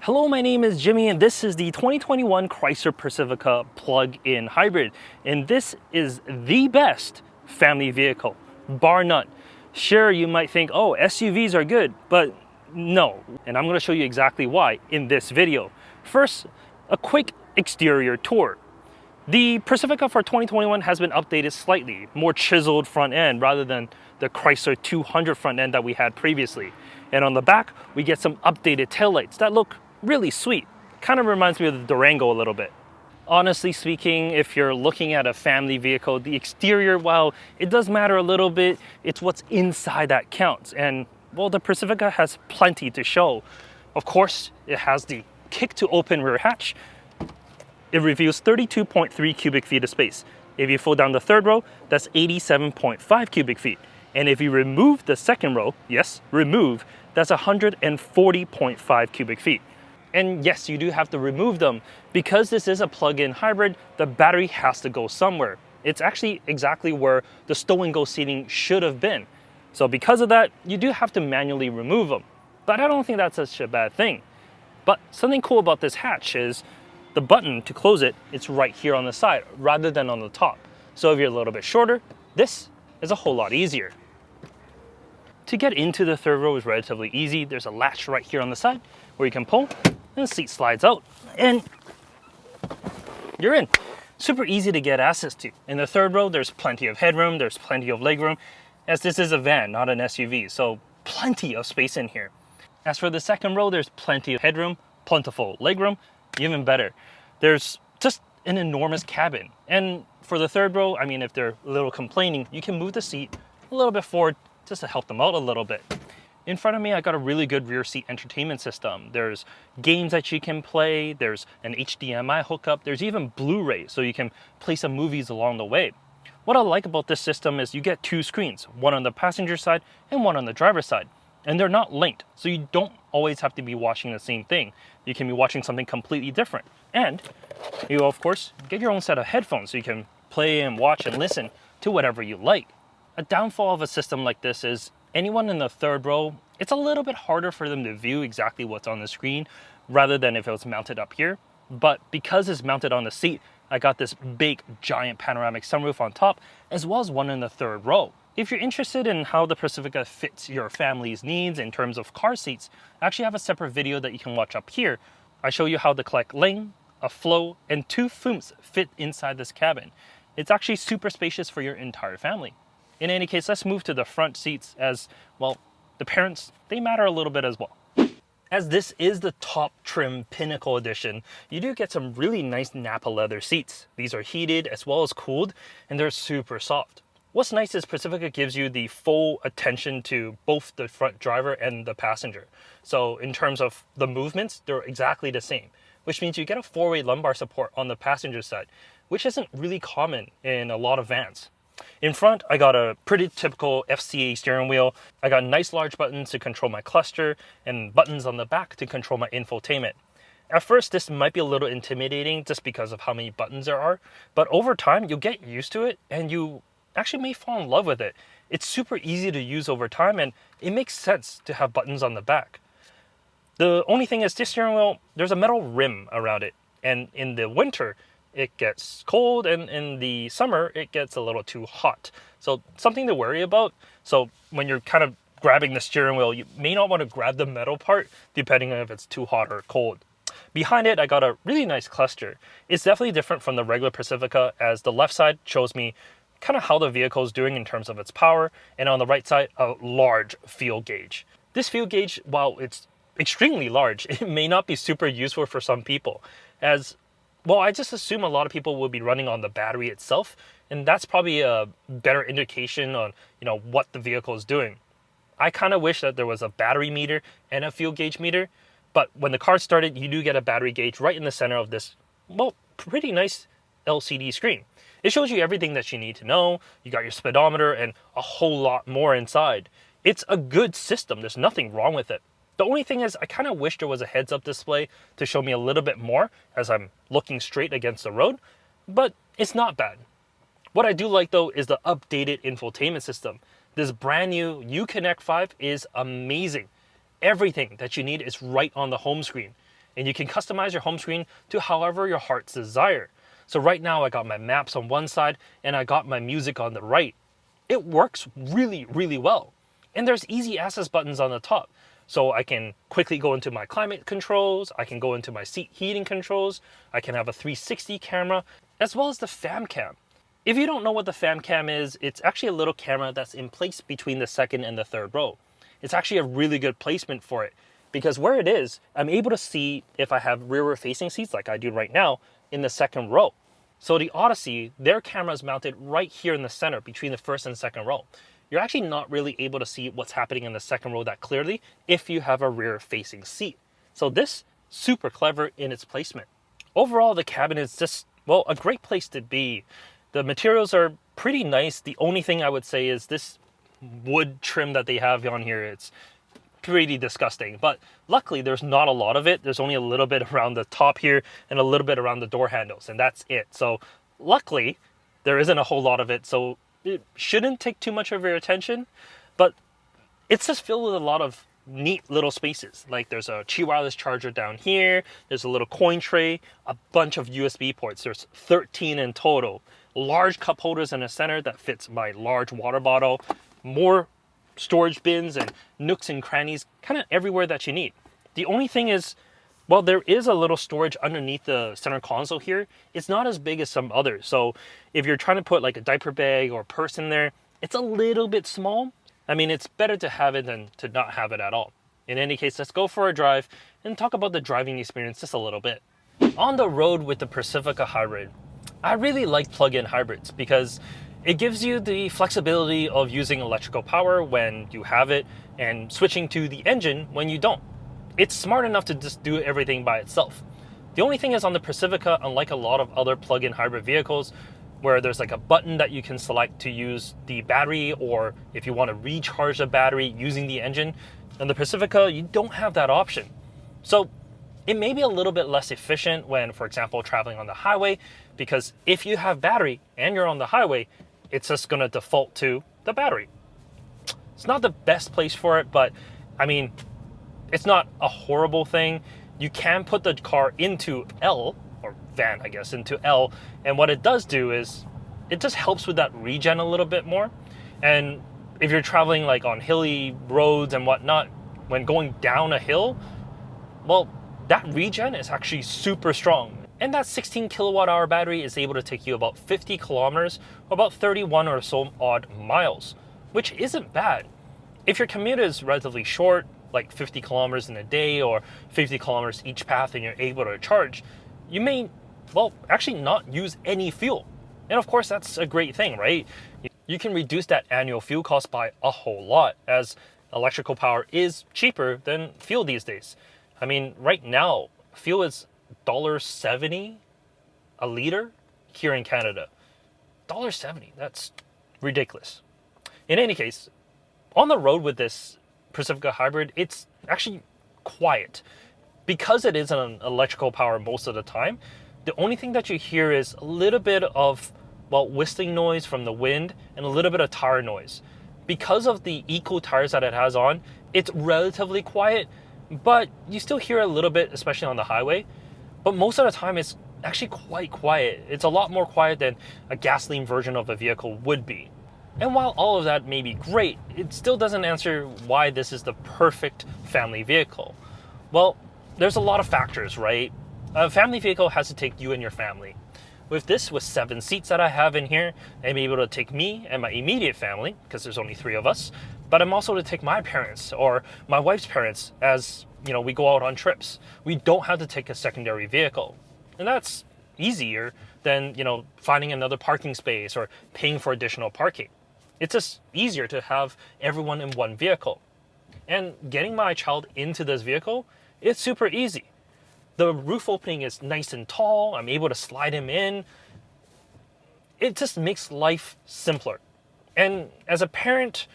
Hello, my name is Jimmy and this is the 2021 Chrysler Pacifica plug-in hybrid. And this is the best family vehicle, bar none. Sure, you might think, oh, SUVs are good, but no. And I'm gonna show you exactly why in this video. First, a quick exterior tour. The Pacifica for 2021 has been updated slightly, more chiseled front end rather than the Chrysler 200 front end that we had previously. And on the back, we get some updated taillights that look really sweet. Kind of reminds me of the Durango a little bit. Honestly speaking, if you're looking at a family vehicle, the exterior, while it does matter a little bit, it's what's inside that counts. And well, the Pacifica has plenty to show. Of course, it has the kick to open rear hatch. It reveals 32.3 cubic feet of space. If you fold down the third row, that's 87.5 cubic feet. And if you remove the second row, yes, remove, that's 140.5 cubic feet. And yes, you do have to remove them. Because this is a plug-in hybrid, the battery has to go somewhere. It's actually exactly where the stow-and-go seating should have been. So because of that, you do have to manually remove them. But I don't think that's such a bad thing. But something cool about this hatch is the button to close it, it's right here on the side rather than on the top. So if you're a little bit shorter, this is a whole lot easier. To get into the third row is relatively easy. There's a latch right here on the side where you can pull and the seat slides out and you're in. Super easy to get access to. In the third row, there's plenty of headroom, there's plenty of legroom, as this is a van, not an SUV, so plenty of space in here. As for the second row, there's plenty of headroom, plentiful legroom, even better. There's just an enormous cabin. And for the third row, I mean, if they're a little complaining, you can move the seat a little bit forward just to help them out a little bit. In front of me, I got a really good rear seat entertainment system. There's games that you can play, there's an HDMI hookup, there's even Blu-ray, so you can play some movies along the way. What I like about this system is you get two screens, one on the passenger side and one on the driver's side. And they're not linked, so you don't always have to be watching the same thing. You can be watching something completely different. And you, of course, get your own set of headphones so you can play and watch and listen to whatever you like. A downfall of a system like this is anyone in the third row, it's a little bit harder for them to view exactly what's on the screen rather than if it was mounted up here. But because it's mounted on the seat, I got this big, giant panoramic sunroof on top, as well as one in the third row. If you're interested in how the Pacifica fits your family's needs in terms of car seats, I actually have a separate video that you can watch up here. I show you how the collect lane, a flow, and two fooms fit inside this cabin. It's actually super spacious for your entire family. In any case, let's move to the front seats as, well, the parents, they matter a little bit as well. As this is the top trim Pinnacle edition, you do get some really nice Napa leather seats. These are heated as well as cooled, and they're super soft. What's nice is Pacifica gives you the full attention to both the front driver and the passenger. So in terms of the movements, they're exactly the same, which means you get a four-way lumbar support on the passenger side, which isn't really common in a lot of vans. In front, I got a pretty typical FCA steering wheel. I got nice large buttons to control my cluster and buttons on the back to control my infotainment. At first, this might be a little intimidating just because of how many buttons there are, but over time, you'll get used to it and you actually may fall in love with it. It's super easy to use over time and it makes sense to have buttons on the back. The only thing is this steering wheel, there's a metal rim around it, and in the winter it gets cold and in the summer it gets a little too hot. So something to worry about. So when you're kind of grabbing the steering wheel, you may not want to grab the metal part depending on if it's too hot or cold. Behind it, I got a really nice cluster. It's definitely different from the regular Pacifica as the left side shows me kind of how the vehicle is doing in terms of its power, and on the right side, a large fuel gauge. This fuel gauge, while it's extremely large, it may not be super useful for some people, as, well, I just assume a lot of people will be running on the battery itself, and that's probably a better indication on, what the vehicle is doing. I kind of wish that there was a battery meter and a fuel gauge meter, but when the car started, you do get a battery gauge right in the center of this, well, pretty nice LCD screen. It shows you everything that you need to know. You got your speedometer and a whole lot more inside. It's a good system. There's nothing wrong with it. The only thing is I kind of wish there was a heads-up display to show me a little bit more as I'm looking straight against the road, but it's not bad. What I do like though is the updated infotainment system. This brand new Uconnect 5 is amazing. Everything that you need is right on the home screen. and you can customize your home screen to however your heart's desire. So right now I got my maps on one side and I got my music on the right. It works really, really well. And there's easy access buttons on the top. So I can quickly go into my climate controls, I can go into my seat heating controls, I can have a 360 camera, as well as the fam cam. If you don't know what the fam cam is, it's actually a little camera that's in place between the second and the third row. It's actually a really good placement for it, because where it is, I'm able to see if I have rearward facing seats like I do right now in the second row. So the Odyssey, their camera is mounted right here in the center between the first and second row. You're actually not really able to see what's happening in the second row that clearly if you have a rear facing seat. So this, super clever in its placement. Overall, the cabin is just, well, a great place to be. The materials are pretty nice. The only thing I would say is this wood trim that they have on here, it's pretty disgusting. But luckily, there's not a lot of it. There's only a little bit around the top here and a little bit around the door handles, and that's it. So luckily, there isn't a whole lot of it. So it shouldn't take too much of your attention, but it's just filled with a lot of neat little spaces. Like there's a Qi wireless charger down here, there's a little coin tray, a bunch of USB ports. There's 13 in total. Large cup holders in the center that fits my large water bottle, more storage bins and nooks and crannies kind of everywhere that you need. The only thing is, well, there is a little storage underneath the center console here. It's not as big as some others. So if you're trying to put like a diaper bag or purse in there, it's a little bit small. I mean, it's better to have it than to not have it at all. In any case, let's go for a drive and talk about the driving experience just a little bit. On the road with the Pacifica Hybrid, I really like plug-in hybrids because it gives you the flexibility of using electrical power when you have it and switching to the engine when you don't. It's smart enough to just do everything by itself. The only thing is on the Pacifica, unlike a lot of other plug-in hybrid vehicles, where there's like a button that you can select to use the battery, or if you want to recharge the battery using the engine, on the Pacifica, you don't have that option. So it may be a little bit less efficient when, for example, traveling on the highway, because if you have battery and you're on the highway, it's just going to default to the battery. It's not the best place for it, but I mean, it's not a horrible thing. You can put the car into L, or van, I guess, into L. And what it does do is it just helps with that regen a little bit more. And if you're traveling like on hilly roads and whatnot, when going down a hill, well, that regen is actually super strong. And that 16 kilowatt hour battery is able to take you about 50 kilometers, or about 31 or so odd miles, which isn't bad. If your commute is relatively short, like 50 kilometers in a day or 50 kilometers each path, and you're able to charge, you may, well, actually not use any fuel. And of course, that's a great thing, right? You can reduce that annual fuel cost by a whole lot, as electrical power is cheaper than fuel these days. I mean, right now, fuel is $1.70 a liter here in Canada. $1.70, that's ridiculous. In any case, on the road with this Pacifica Hybrid, it's actually quiet. Because it is an electrical power most of the time, the only thing that you hear is a little bit of, well, whistling noise from the wind and a little bit of tire noise. Because of the eco tires that it has on, it's relatively quiet, but you still hear a little bit, especially on the highway. But most of the time, it's actually quite quiet. It's a lot more quiet than a gasoline version of a vehicle would be. And while all of that may be great, it still doesn't answer why this is the perfect family vehicle. Well, there's a lot of factors, right? A family vehicle has to take you and your family. With this, with 7 seats that I have in here, I'm able to take me and my immediate family, because there's only 3 of us, but I'm also to take my parents or my wife's parents as, you know, we go out on trips. We don't have to take a secondary vehicle. And that's easier than, you know, finding another parking space or paying for additional parking. It's just easier to have everyone in one vehicle. And getting my child into this vehicle, it's super easy. The roof opening is nice and tall. I'm able to slide him in. It just makes life simpler. And as a parent,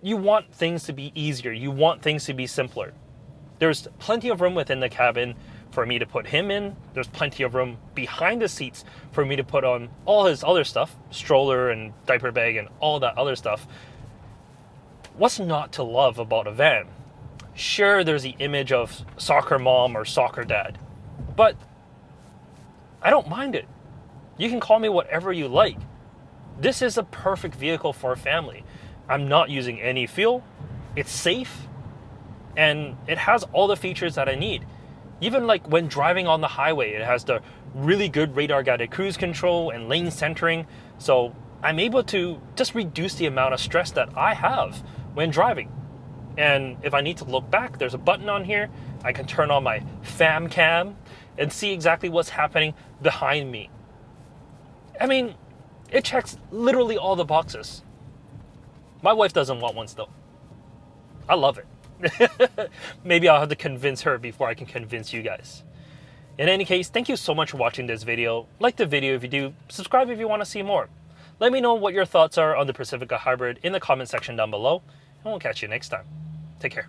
you want things to be easier. You want things to be simpler. There's plenty of room within the cabin for me to put him in. There's plenty of room behind the seats for me to put on all his other stuff, stroller and diaper bag and all that other stuff. What's not to love about a van? Sure, there's the image of soccer mom or soccer dad, but I don't mind it. You can call me whatever you like. This is a perfect vehicle for a family. I'm not using any fuel. It's safe. And it has all the features that I need. Even like when driving on the highway, it has the really good radar guided cruise control and lane centering. So I'm able to just reduce the amount of stress that I have when driving. And if I need to look back, there's a button on here. I can turn on my fam cam and see exactly what's happening behind me. I mean, it checks literally all the boxes. My wife doesn't want one still. I love it. Maybe I'll have to convince her before I can convince you guys. In any case, thank you so much for watching this video. Like the video if you do, subscribe if you want to see more. Let me know what your thoughts are on the Pacifica Hybrid in the comment section down below, and we'll catch you next time. Take care.